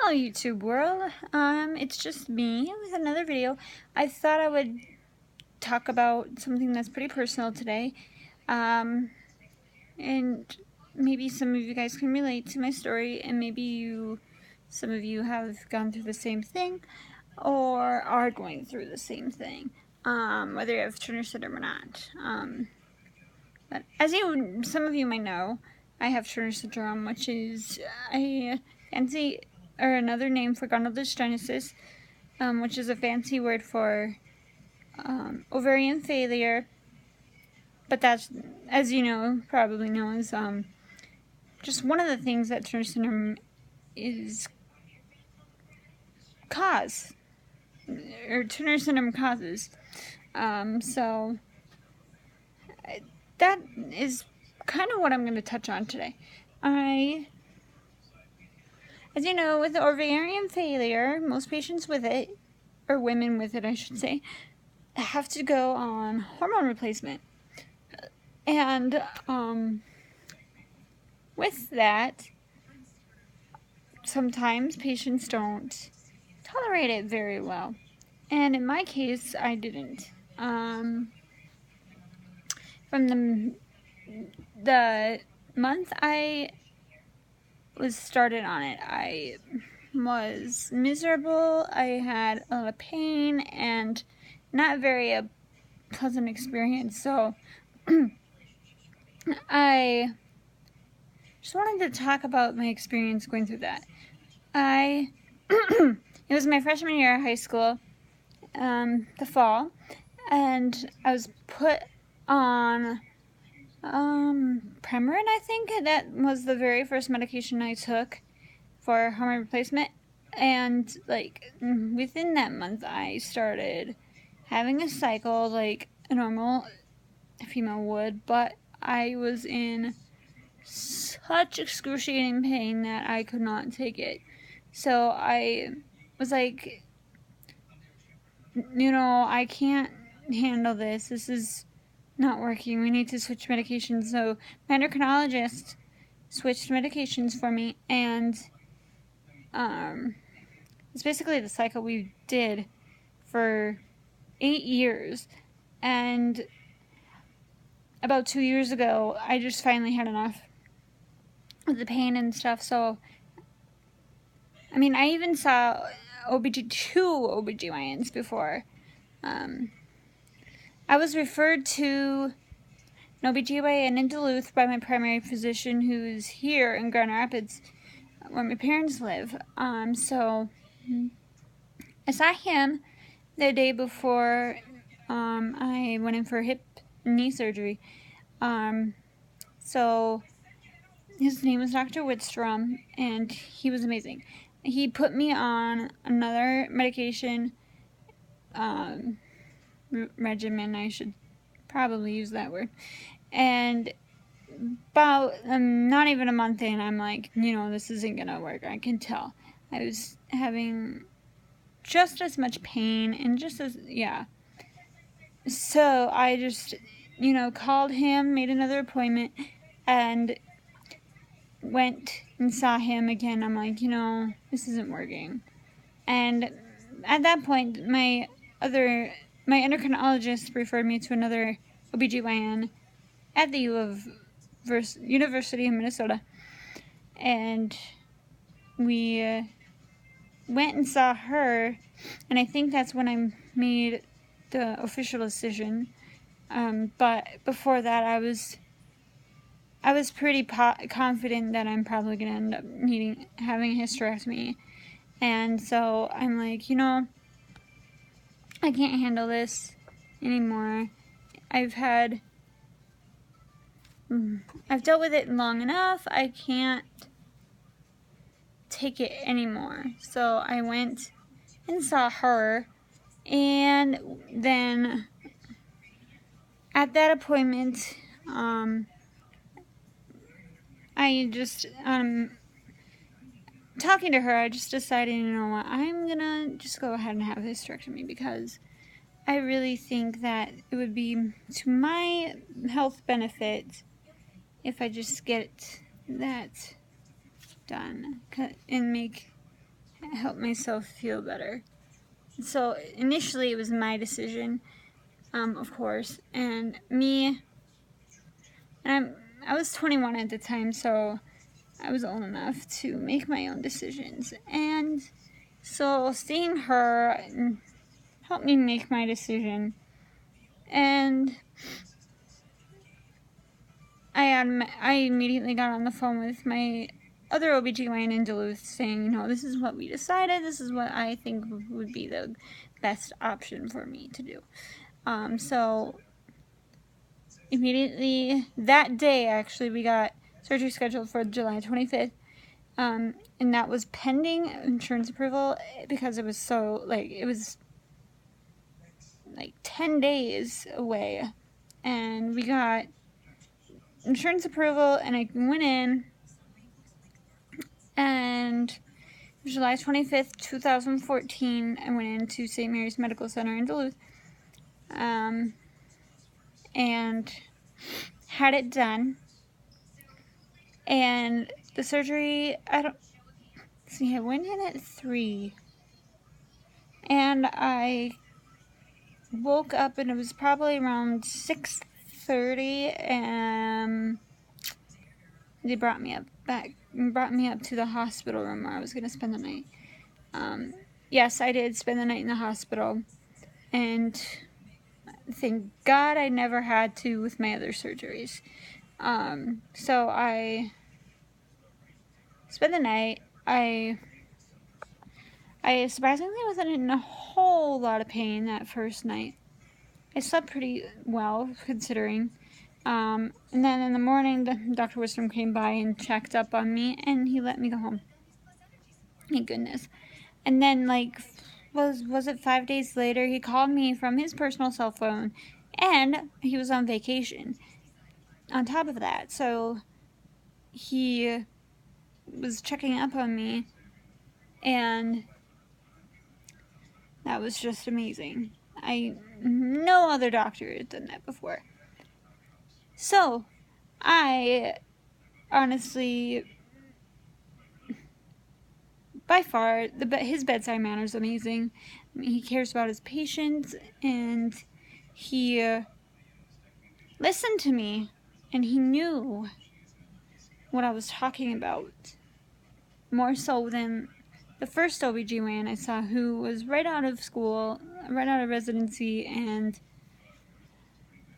Hello YouTube world, it's just me with another video. I thought I would talk about something that's pretty personal today, and maybe some of you guys can relate to my story, and maybe some of you have gone through the same thing, or are going through the same thing, whether you have Turner syndrome or not. But as some of you might know, I have Turner syndrome, which is a fancy, or another name for gonadotropin, which is a fancy word for ovarian failure. But that's, as you know, probably know, is just one of the things that Turner syndrome is Turner syndrome causes. So that is kind of what I'm going to touch on today. As you know, with ovarian failure, most patients with it, or women with it I should say, have to go on hormone replacement. And with that, sometimes patients don't tolerate it very well. And in my case, I didn't. From the month I was started on it, I was miserable. I had a lot of pain and not very a pleasant experience. So I just wanted to talk about my experience going through that. It was my freshman year of high school, the fall, and I was put on Premarin, I think. That was the very first medication I took for hormone replacement, and like within that month I started having a cycle like a normal female would, but I was in such excruciating pain that I could not take it. So I was like, I can't handle this. This is not working. We need to switch medications. So my endocrinologist switched medications for me, and it's basically the cycle we did for 8 years. And about 2 years ago, I just finally had enough with the pain and stuff. So, I mean, I even saw two OBGYNs before. I was referred to an OBGYN in Duluth by my primary physician, who's here in Grand Rapids, where my parents live. So I saw him the day before I went in for hip and knee surgery. So his name was Dr. Whitstrom, and he was amazing. He put me on another medication regimen, I should probably use that word. And about not even a month in, I'm like, this isn't gonna work. I can tell. I was having just as much pain and So I just, called him, made another appointment, and went and saw him again. I'm like, this isn't working. And at that point, my endocrinologist referred me to another OBGYN at the University of Minnesota. And we went and saw her, and I think that's when I made the official decision. But before that, I was pretty confident that I'm probably going to end up having a hysterectomy. And so I'm like, I can't handle this anymore. I've dealt with it long enough. I can't take it anymore. So I went and saw her, and then at that appointment, I just, talking to her, I just decided, what, I'm gonna just go ahead and have a hysterectomy, because I really think that it would be to my health benefit if I just get that done and make help myself feel better. So initially it was my decision, of course, and I was 21 at the time, so I was old enough to make my own decisions. And so seeing her helped me make my decision. And I immediately got on the phone with my other OBGYN in Duluth saying, this is what we decided. This is what I think would be the best option for me to do. So immediately that day, actually, we got surgery scheduled for July 25th. And that was pending insurance approval because it was it was like 10 days away. And we got insurance approval, and I went in, and July 25th, 2014, I went into St. Mary's Medical Center in Duluth, and had it done. And the surgery, I went in at 3, and I woke up, and it was probably around 6:30, and they brought me up to the hospital room where I was going to spend the night. Yes, I did spend the night in the hospital, and thank God I never had to with my other surgeries. So I spent the night. I surprisingly wasn't in a whole lot of pain that first night. I slept pretty well, considering. And then in the morning, Dr. Wisdom came by and checked up on me, and he let me go home. Thank goodness. And then, was it 5 days later, he called me from his personal cell phone, and he was on vacation on top of that. So he was checking up on me, and that was just amazing. No other doctor had done that before. So I honestly, by far, his bedside manner is amazing. I mean, he cares about his patients, and he listened to me, and he knew what I was talking about, more so than the first OBGYN I saw, who was right out of school, right out of residency, and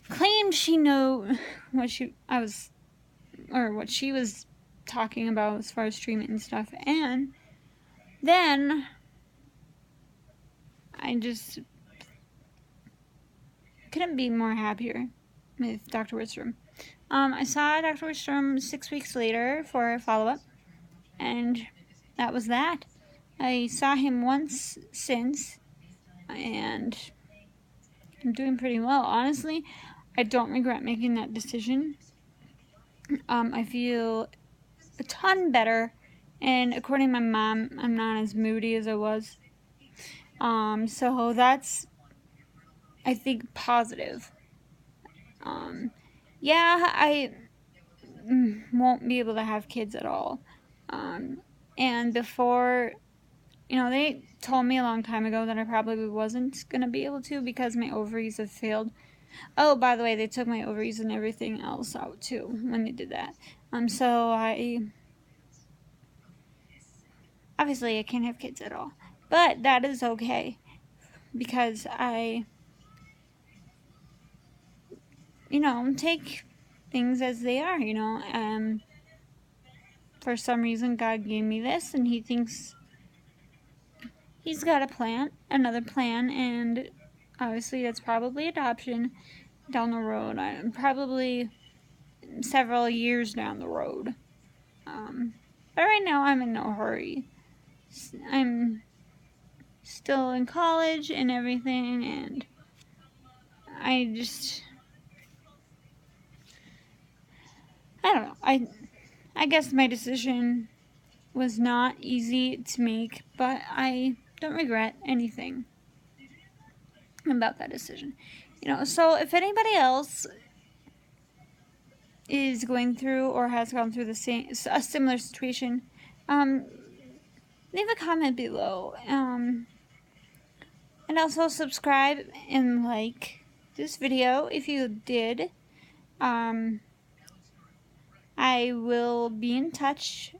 claimed she knew what she was talking about as far as treatment and stuff. And then I just couldn't be more happier with Dr. Wistrom. I saw Dr. Wistrom 6 weeks later for a follow-up, and that was that. I saw him once since, and I'm doing pretty well. Honestly, I don't regret making that decision. I feel a ton better, and according to my mom, I'm not as moody as I was. So that's, I think, positive. Yeah, I won't be able to have kids at all. And before, they told me a long time ago that I probably wasn't going to be able to because my ovaries have failed. Oh, by the way, they took my ovaries and everything else out too when they did that. So obviously I can't have kids at all. But that is okay because I, take things as they are, for some reason God gave me this, and he thinks he's got another plan, and obviously that's probably adoption down the road. I'm probably several years down the road. But right now I'm in no hurry. I'm still in college and everything, and I don't know. I guess my decision was not easy to make, but I don't regret anything about that decision. So if anybody else is going through or has gone through a similar situation, leave a comment below. And also subscribe and like this video if you did. I will be in touch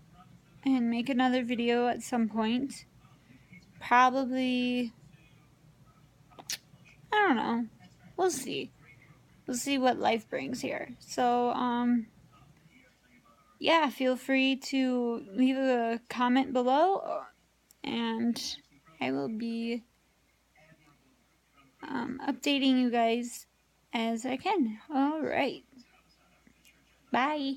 and make another video at some point. Probably, I don't know. We'll see. We'll see what life brings here. So, yeah, feel free to leave a comment below, and I will be updating you guys as I can. Alright. Bye.